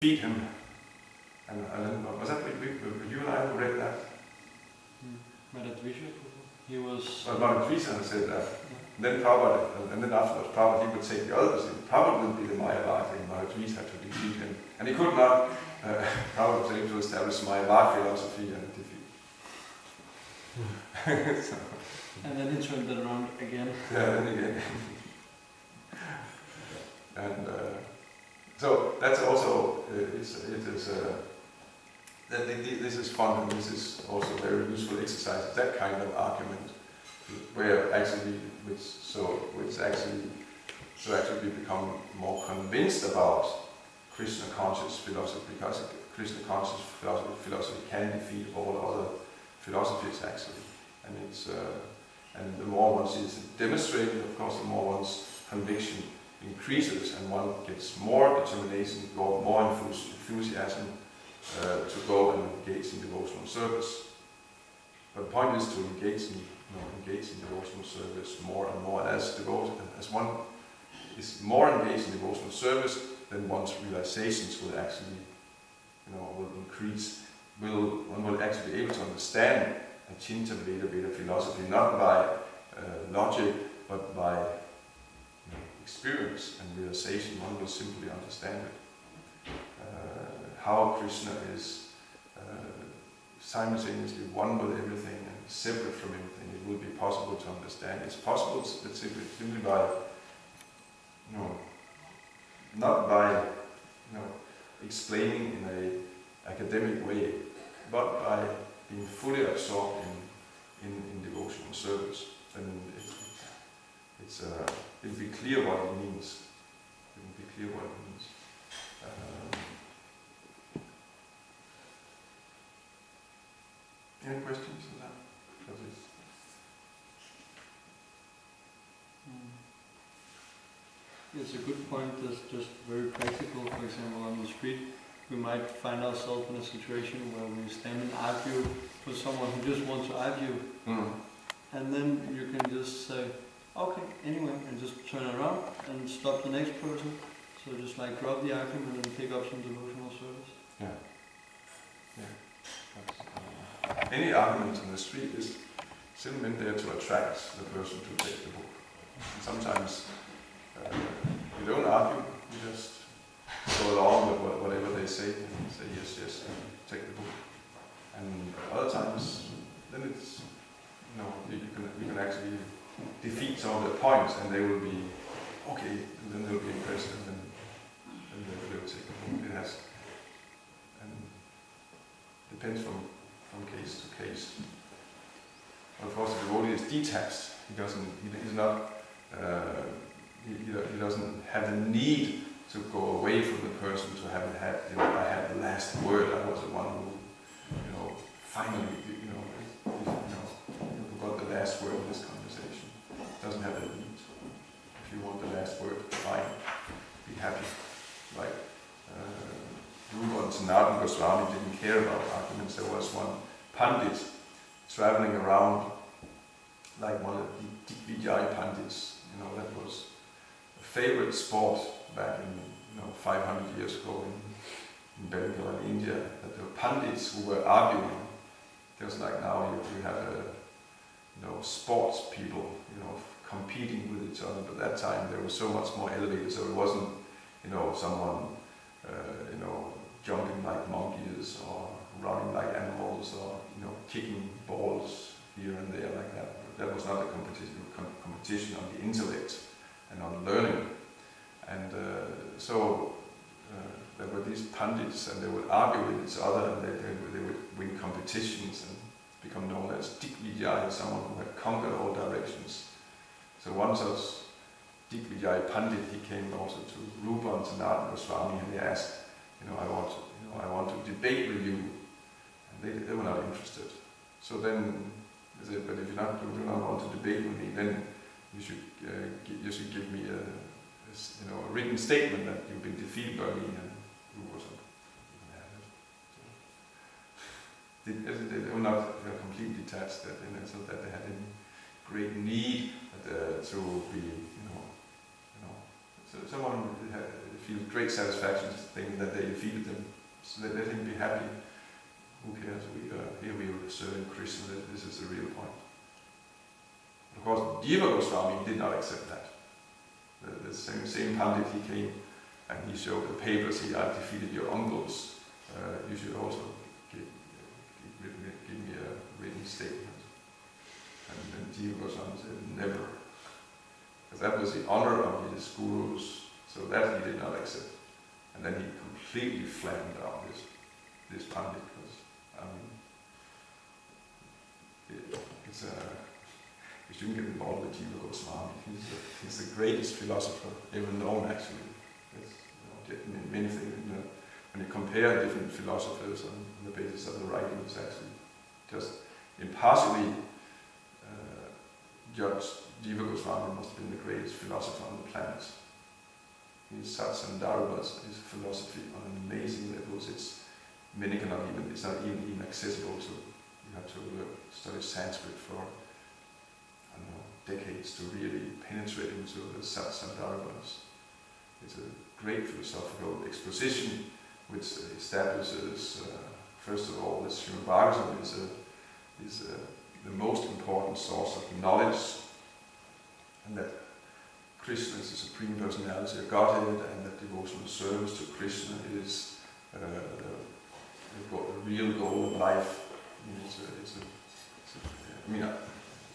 defeat him. And then, was that you and I who read that? He was... Well, Madhvisa said that. And then Prabhupada, and then afterwards Prabhupada, he would take the other position. Prabhupada would be the Mayavadi, and Madhvisa had to defeat him. And he could not, Prabhupada was able to establish Mayavadi philosophy and defeat. So, and then he turned it around again. Yeah, then again. And so that's also, this is fun, and this is also very useful exercise, that kind of argument, where actually, to actually become more convinced about Krishna conscious philosophy, because Krishna conscious philosophy can defeat all other philosophies actually, and and the more one sees it demonstrated, of course, the more one's conviction increases, and one gets more determination, more enthusiasm to go and engage in devotional service. But the point is to engage in devotional service more and more. As one is more engaged in devotional service, then one's realizations will actually, will increase. One will actually be able to understand Achinta Veda philosophy not by logic, but by experience and realization. One will simply understand it. How Krishna is simultaneously one with everything and separate from everything. It will be possible to understand. It's possible simply by, not by, explaining in an academic way, but by being fully absorbed in devotional service. Then it'll be clear what it means. Any questions on that? It's a good point. That's just very practical. For example, on the street, we might find ourselves in a situation where we stand and argue with someone who just wants to argue, and then you can just say, okay, anyway, and just turn around and stop the next person. So just like drop the argument and take up some devotional service. Yeah. Any argument on the street is simply meant there to attract the person to take the book. And sometimes you don't argue, you just go along with whatever they say and say yes, and take the book. And other times, then it's, you can actually defeat some of the points, and they will be okay, and then they'll be impressed, and then they'll take the book. It has, and depends from case to case. But of course, the devotee is detached. He doesn't have the need to go away from the person to have had, I had the last word. I was the one who, finally, who got the last word in this conversation. Doesn't have that need. If you want the last word, fine. Be happy. Like Rupa and Sanatana Goswami didn't care about arguments. There was one Pandit traveling around, like one of the Vijay Pandits, that was a favorite sport back in 500 years ago in Bengal and India, that there were Pandits who were arguing. Just like now you have sports people, competing with each other, but that time they were so much more elevated, so it wasn't, someone, jumping like monkeys or running like animals or, kicking balls here and there like that. That was not a competition on the intellect and on learning. And so there were these pandits, and they would argue with each other, and they would win competitions and become known as Digvijay, someone who had conquered all directions. So one such Digvijay Pandit, he came also to Rupa and Sanatana Goswami, and he asked, I want to debate with you. And they were not interested. So then they said, but if you do not want to debate with me, then you should give me a written statement that you've been defeated by me. And Rupa said, they were not completely detached, so that they had any great need to be, so someone, if feel great satisfaction thinking that they defeated them. So let him be happy. Who cares? Here we are serving Krishna. This is the real point. Of course, Jiva Goswami did not accept that. The same Pandit, he came and he showed the papers. I've defeated your uncles. You should also give me a written statement. And then Jiva Goswami said, never. Because that was the honor of his gurus, so that he did not accept. And then he completely flattened out this Pandit, because, I mean, you shouldn't get involved with Jiva Goswami. He's the greatest philosopher ever known, actually. In many things, when you compare different philosophers on the basis of the writings, actually, just impartially judge Jiva Goswami must have been the greatest philosopher on the planet. His Sats and Dharmas, his philosophy on an amazing levels. It's not even accessible to. You have to study Sanskrit for decades to really penetrate into the Sats and Dharmas. It's a great philosophical exposition which establishes, first of all, that Srimad Bhagavatam is the most important source of knowledge, and that Krishna is the Supreme Personality of Godhead, and that devotional service to Krishna is the real goal of life.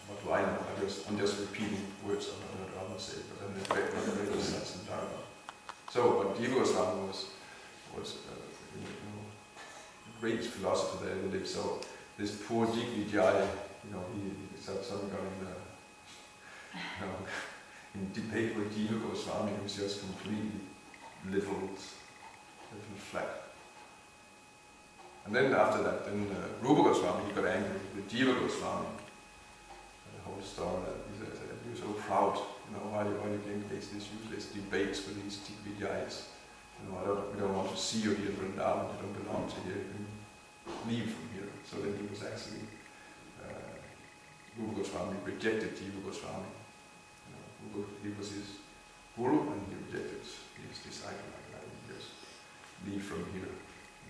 What do I know? I'm just repeating words of what others say, but then the great sense and Dharma. So, but Jiva Goswami was the greatest philosopher that ever lived. So, this poor Digvijaya, he suddenly got in debate with Jiva Goswami. He was just completely leveled flat. And then after that, Rupa Goswami, he got angry with Jiva Goswami. The whole story that he was so proud. Why are you engaged in these useless debates with these Digvijayas? We don't want to see you here in Vrindavan. You don't belong to here. You can leave from here. So then he was actually Rupa Goswami rejected Jiva Goswami. He was his guru, and he rejected his disciple like that. He just leave from here.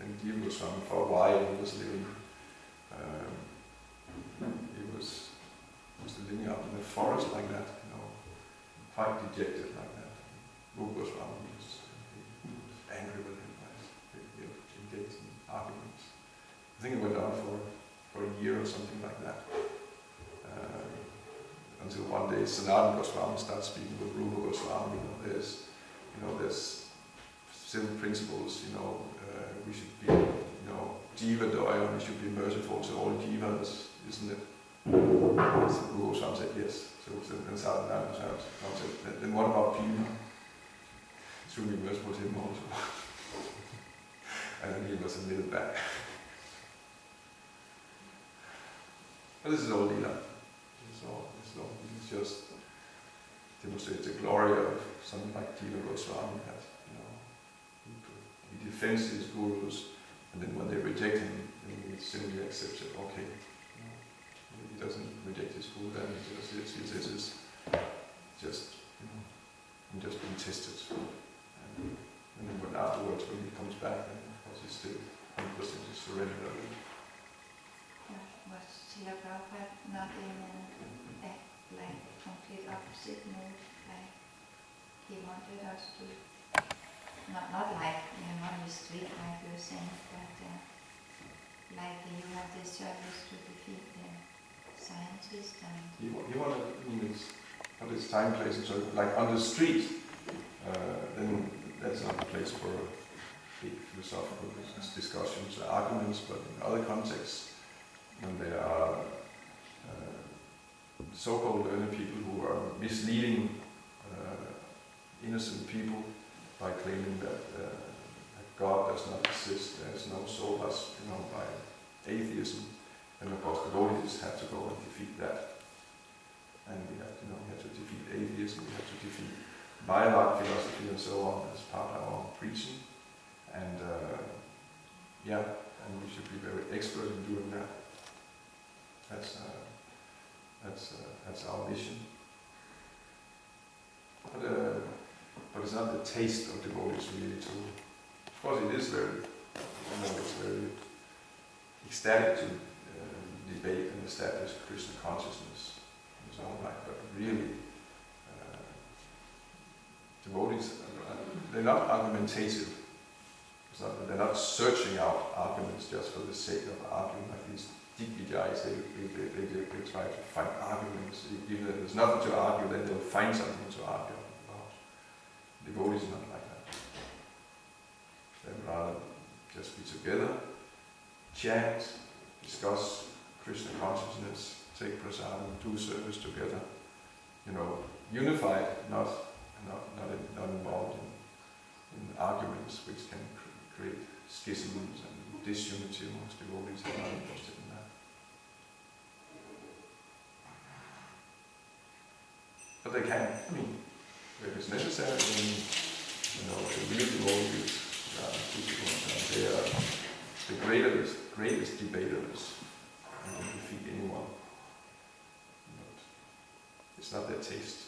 And then Jiva Goswami, for a while, he was living. He was living out in the forest like that, quite dejected like that. Rupa Goswami was angry with him. They engaged in arguments. I think it went on for a year or something like that. Until one day Sanatana Goswami starts speaking with Rupa Goswami. There's simple principles. We should be, Jiva Daya. We should be merciful to all jivas, isn't it? So Rupa Goswami said yes. So then Sanatana Goswami said, then what about Jiva? Should be merciful to him also. And then he was admitted back. But this is all Leela. It's just demonstrates the glory of someone like Jiva Goswami that he defends his gurus, and then when they reject him, then he simply accepts it. Okay, he doesn't reject his guru, then he says I'm just being tested. And then when afterwards, when he comes back, then of course he's still 100% surrendered. Was Srila Prabhupada not in like complete opposite mood? Like he wanted us to not like on the street like you were saying, but like you have this service to defeat the scientists and he wanted at this time, place, and so like on the street, then that's not the place for big philosophical discussions, arguments, but in other contexts, when there are so-called learned people who are misleading innocent people by claiming that God does not exist, there is no soul, as by atheism, then of course devotees have to go and defeat that. And we have to defeat atheism, we have to defeat Mayavad philosophy and so on as part of our preaching. And and we should be very expert in doing that. That's our mission. But but it's not the taste of devotees really to. Of course, it is very, it's very ecstatic to debate and establish Krishna consciousness and so on, like, but really, devotees, they're not argumentative. They're not searching out arguments just for the sake of arguing, like these Digvijayas, they try to find arguments. Even if there's nothing to argue, then they'll find something to argue about. Devotees are not like that. They'd rather just be together, chant, discuss Krishna consciousness, take prasadam, do service together. Unified, not involved in arguments which can create schisms and disunity amongst devotees. Are not interested in that. But they can. If it's necessary, then the real devotees, they are the greatest debaters. They can defeat anyone. But it's not their taste.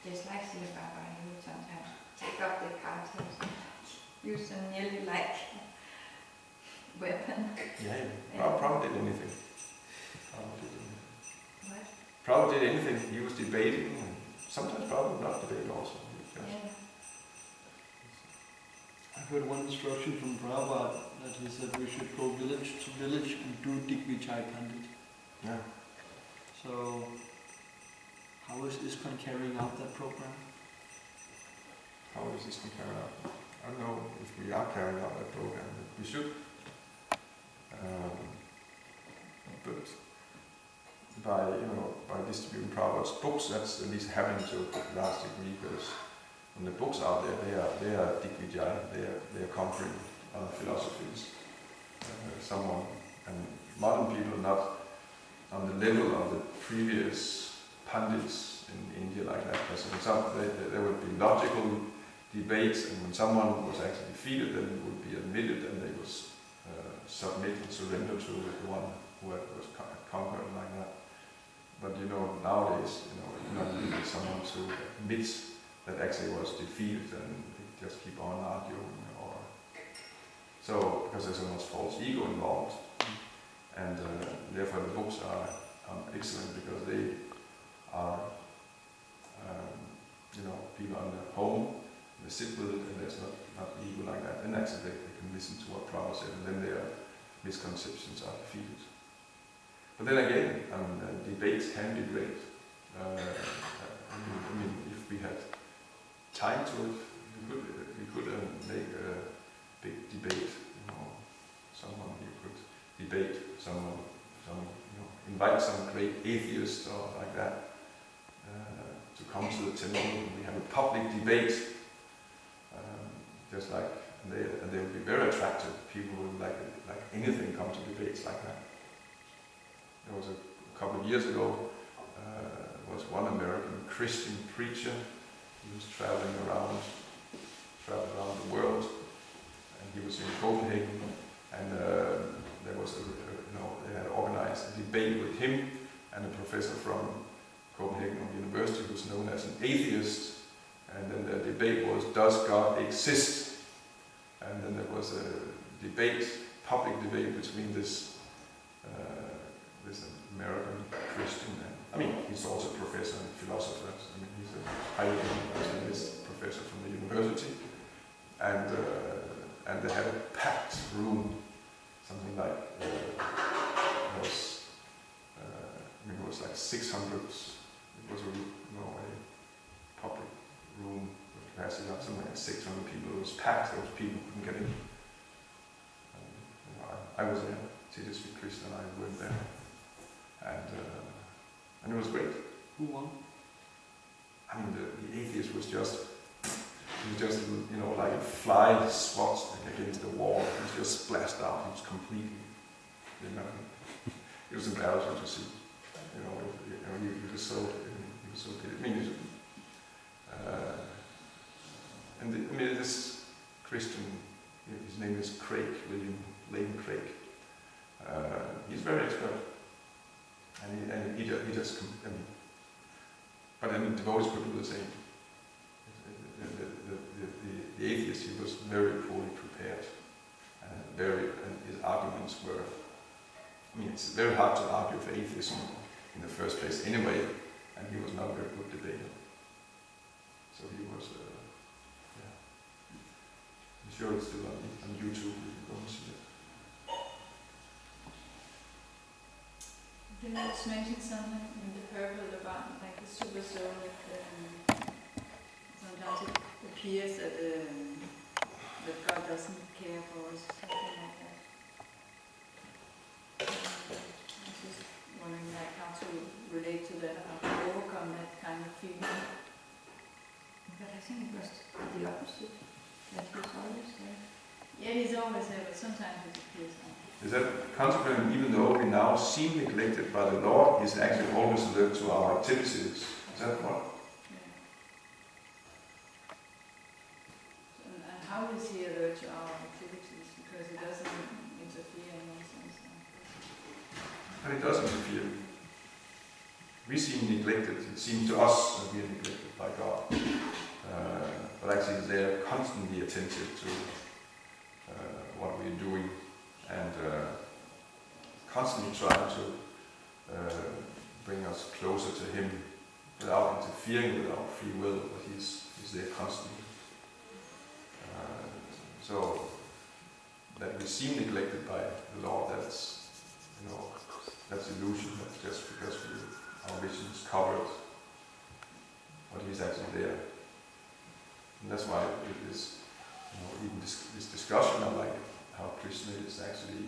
Just like Srila Baba, he would sometimes take up the counters and use them nearly like weapon. Yeah. Prabhupada did anything. What? Prabhupada did anything. He was debating, and sometimes Prabhupada would not debate also. Yeah. I heard one instruction from Prabhupada that he said we should go village to village and do Digvijay Pandit. Yeah. So, how is ISKCON carrying out that program? How is this carried out? I don't know if we are carrying out that program. We should. But by distributing Prabhupada's books, that's at least happening to a large degree, because when the books are there, they are Digvijay, they are conquering other philosophies. And modern people are not on the level of the previous Pandits in India like that. Because there would be logical debates, and when someone was actually defeated, then it would be admitted, and they would submit and surrender to the one who was conquered like that. But nowadays, you not need someone to admit that actually was defeated, and they just keep on arguing, because there's so much false ego involved, and therefore the books are excellent, because they are, people on their home, they sit with it, and there's not ego like that. Then actually they can listen to what Prabhupada said, and then their misconceptions are defeated. But then again, debates can be great. If we had time to it, we could make a big debate. Someone you could debate, invite some great atheist or like that to come to the temple, and we have a public debate. Just like, and they would be very attractive. People would like anything come to debates like that. There was a couple of years ago, was one American Christian preacher. He was traveling around the world, and he was in Copenhagen, and there was they had organized a debate with him and a professor from Copenhagen University who was known as an atheist. And then the debate was, does God exist? And then there was a public debate between this American Christian, and he's also a professor and philosopher. He's a highly educated professor from the university. And they had a packed room, something like it was like 600. It was a public room with capacity of something like 600 people. It was packed. Those people couldn't get in. I was there. T.J. Krishna and I went there, and it was great. Who won? The atheist was just like a fly swat against the wall. He was just splashed out. He was completely, it was embarrassing to see. He was so pity. This Christian, his name is Craig, William Lane Craig. He's very expert. and he just, but I mean, devotees could do the same. The atheist, he was very poorly prepared, and his arguments were, I mean, it's very hard to argue for atheism in the first place anyway, and he was not a very good debater. So he was, I'm sure it's still on YouTube, you can go and see it. Did I just mention something in the purple about like the super soul that sometimes it appears that God doesn't care for us, something like that. I was just wondering like how to relate to that, how to overcome that kind of feeling. But I think it was the opposite, that he's always there. Yeah, he's always there, but sometimes it appears like. Is that consequently, even though we now seem neglected by the Lord, He's actually always alert to our activities? Is that what? Yeah. And how is he alert to our activities? Because he doesn't interfere in one sense. But it does interfere. We seem neglected. It seems to us that we are neglected by God. But actually they are constantly attentive to what we are doing, and constantly trying to bring us closer to Him without interfering with our free will, but He's there constantly. So that we seem neglected by the Lord, that's illusion. That's just because our vision is covered, but He's actually there. And that's why it is, even this discussion of like how Krishna is actually,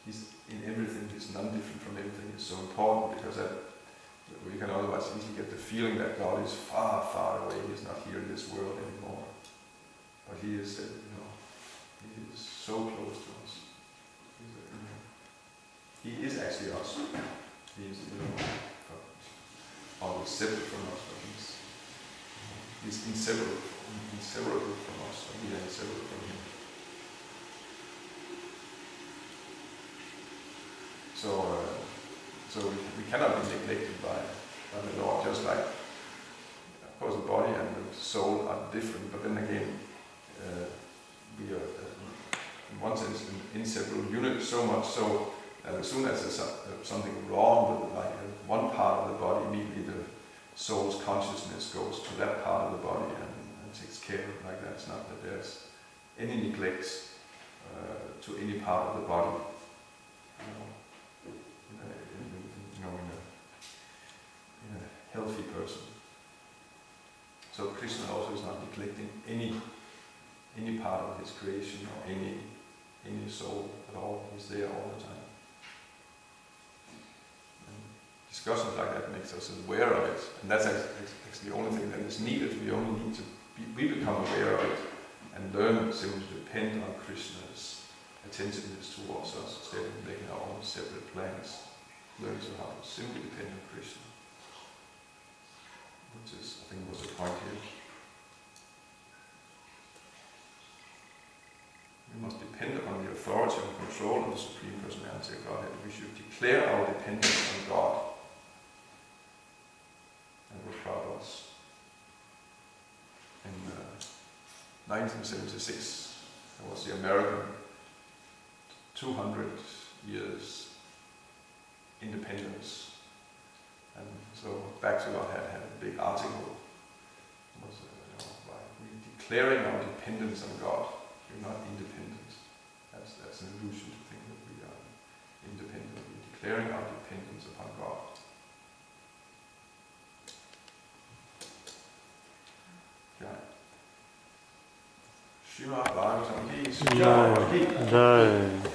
He's in everything, He's non-different from everything, is so important, because that we can otherwise easily get the feeling that God is far, far away, He's not here in this world anymore. But He is, He is so close to us. He is actually us. He is, always separate from us, but He's inseparable from us, and we are inseparable from Him. So we cannot be neglected by the Lord, just like, of course, the body and the soul are different, but then again, we are, in one sense, an inseparable unit, so much so that as soon as there's something wrong with one part of the body, immediately the soul's consciousness goes to that part of the body and takes care of it like that. It's not that there's any neglect to any part of the body. In a healthy person. So Krishna also is not neglecting any part of His creation or any soul at all. He's there all the time. And discussions like that makes us aware of it, and that's actually the only thing that is needed. We only need to we become aware of it and learn simply to depend on Krishna's attentiveness towards us instead of making our own separate plans. Learn to how to simply depend on Krishna, which is, I think, was the point here. We must depend upon the authority and control of the Supreme Personality of Godhead. We should declare our dependence on God and what God was. In 1976, there was the American 200 years independence, and so Back to God had a big article. It was, we're declaring our dependence on God. We're not independent. That's an illusion to think that we are independent. We're declaring our dependence upon God. Yeah. Srimad Bhagavatam ki Jai. Jai.